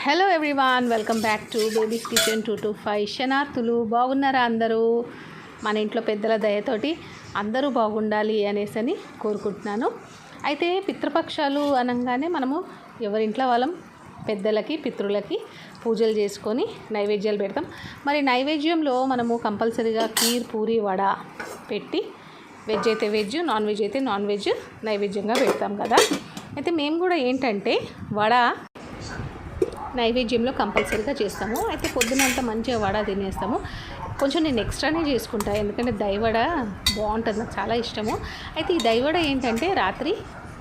Hello everyone, welcome back to babies kitchen 225. శనార్థులు బాగున్నారా? అందరూ మన ఇంట్లో పెద్దల దయతోటి అందరూ బాగుండాలి అనేసని కోరుకుంటున్నాను. అయితే పితృపక్షాలు అనగానే మనము ఎవరింట్లో వాళ్ళం పెద్దలకి పితృలకి పూజలు చేసుకొని నైవేద్యాలు పెడతాం. మరి నైవేద్యంలో మనము కంపల్సరీగా కీర్, పూరి, వడ పెట్టి వెజ్ అయితే వెజ్, నాన్ వెజ్ అయితే నాన్ వెజ్ నైవేద్యంగా పెడతాం కదా. అయితే మేము కూడా ఏంటంటే వడ నైవేద్యంలో కంపల్సరీగా చేస్తాము. అయితే పొద్దునంతా మంచిగా వడ తినేస్తాము. కొంచెం నేను ఎక్స్ట్రానే చేసుకుంటాను, ఎందుకంటే దైవడ బాగుంటుంది, నాకు చాలా ఇష్టము. అయితే ఈ దైవడ ఏంటంటే రాత్రి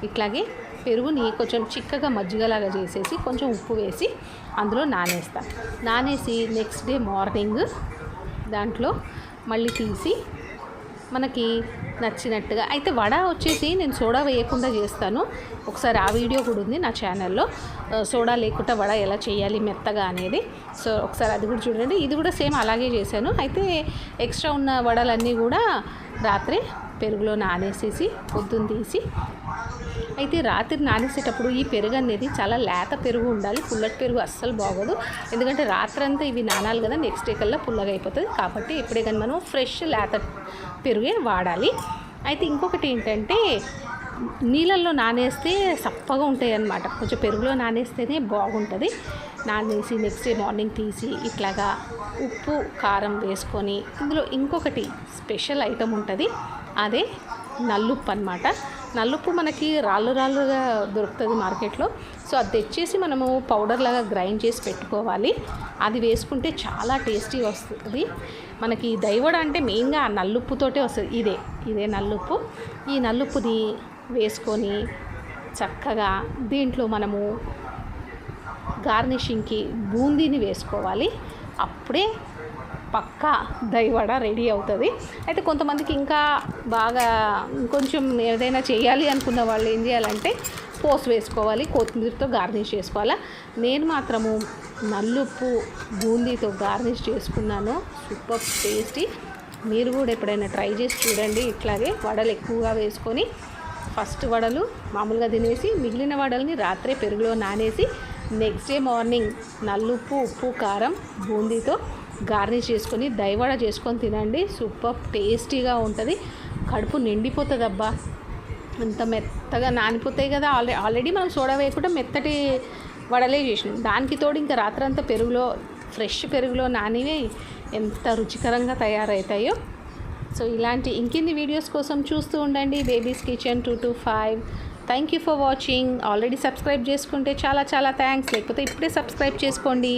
ఇట్లాగే పెరుగుని కొంచెం చిక్కగా మజ్జిగలాగా చేసేసి కొంచెం ఉప్పు వేసి అందులో నానేసి నెక్స్ట్ డే మార్నింగ్ దాంట్లో మళ్ళీ తీసి మనకి నచ్చినట్టుగా. అయితే వడ వచ్చేసి నేను సోడా వేయకుండా చేస్తాను. ఒకసారి ఆ వీడియో కూడా ఉంది నా ఛానల్లో, సోడా లేకుండా వడ ఎలా చేయాలి మెత్తగా అనేది. సో ఒకసారి అది కూడా చూడండి. ఇది కూడా సేమ్ అలాగే చేశాను. అయితే ఎక్స్ట్రా ఉన్న వడలన్నీ కూడా రాత్రి పెరుగులో నానేసేసి పొద్దున్న తీసి, అయితే రాత్రి నానేసేటప్పుడు ఈ పెరుగు అనేది చాలా లేత పెరుగు ఉండాలి. పుల్లటి పెరుగు అస్సలు బాగోదు, ఎందుకంటే రాత్రంతా ఇవి నానాలి కదా, నెక్స్ట్ డే కల్లా పుల్లగా అయిపోతుంది. కాబట్టి ఎప్పుడే కానీ మనం ఫ్రెష్ లేత పెరుగే వాడాలి. అయితే ఇంకొకటి ఏంటంటే నీళ్ళల్లో నానేస్తే సప్పగా ఉంటాయి అన్నమాట. కొంచెం పెరుగులో నానేస్తేనే బాగుంటుంది. నానేసి నెక్స్ట్ డే మార్నింగ్ తీసి ఇట్లాగా ఉప్పు కారం వేసుకొని, ఇందులో ఇంకొకటి స్పెషల్ ఐటమ్ ఉంటుంది, అదే నల్లుప్పు అన్నమాట. నల్లుప్పు మనకి రాళ్ళుగా దొరుకుతుంది మార్కెట్లో. సో అది తెచ్చేసి మనము పౌడర్ లాగా గ్రైండ్ చేసి పెట్టుకోవాలి. అది వేసుకుంటే చాలా టేస్టీగా వస్తుంది. మనకి దైవడ అంటే మెయిన్గా ఆ నల్లుప్పుతోటే వస్తుంది. ఇదే నల్లుప్పు. ఈ నల్లుప్పుని వేసుకొని చక్కగా దీంట్లో మనము గార్నిషింగ్కి బూందీని వేసుకోవాలి. అప్పుడే పక్కా దైవడ రెడీ అవుతుంది. అయితే కొంతమందికి ఇంకా బాగా కొంచెం ఏదైనా చేయాలి అనుకున్న వాళ్ళు ఏం చేయాలంటే పోస్ వేసుకోవాలి, కొత్తిమీరతో గార్నిష్ చేసుకోవాలా. నేను మాత్రము నల్లుప్పు బూందీతో గార్నిష్ చేసుకున్నాను. Super tasty. మీరు కూడా ఎప్పుడైనా ట్రై చేసి చూడండి. ఇట్లాగే వడలు ఎక్కువగా వేసుకొని ఫస్ట్ వడలు మామూలుగా తినేసి మిగిలిన వడల్ని రాత్రే పెరుగులో నానేసి నెక్స్ట్ డే మార్నింగ్ నల్లుప్పు, ఉప్పు, కారం, బూందీతో గార్నిష్ చేసుకొని దైవడ చేసుకొని తినండి. సూపర్ టేస్టీగా ఉంటుంది. కడుపు నిండిపోతుంది. అబ్బా, అంత మెత్తగా నానిపోతాయి కదా. ఆల్రెడీ మనం సోడా వేయకుండా మెత్తటి వడలే చేసినాం. దానికి తోడు ఇంకా రాత్రంతా ఫ్రెష్ పెరుగులో నానివి ఎంత రుచికరంగా తయారవుతాయో. సో ఇలాంటి ఇంకిన్ని వీడియోస్ కోసం చూస్తూ ఉండండి babies kitchen 225. Thank you for watching. Already subscribe చేసుకుంటే చాలా థ్యాంక్స్, లేకపోతే ఇప్పుడే సబ్స్క్రైబ్ చేసుకోండి.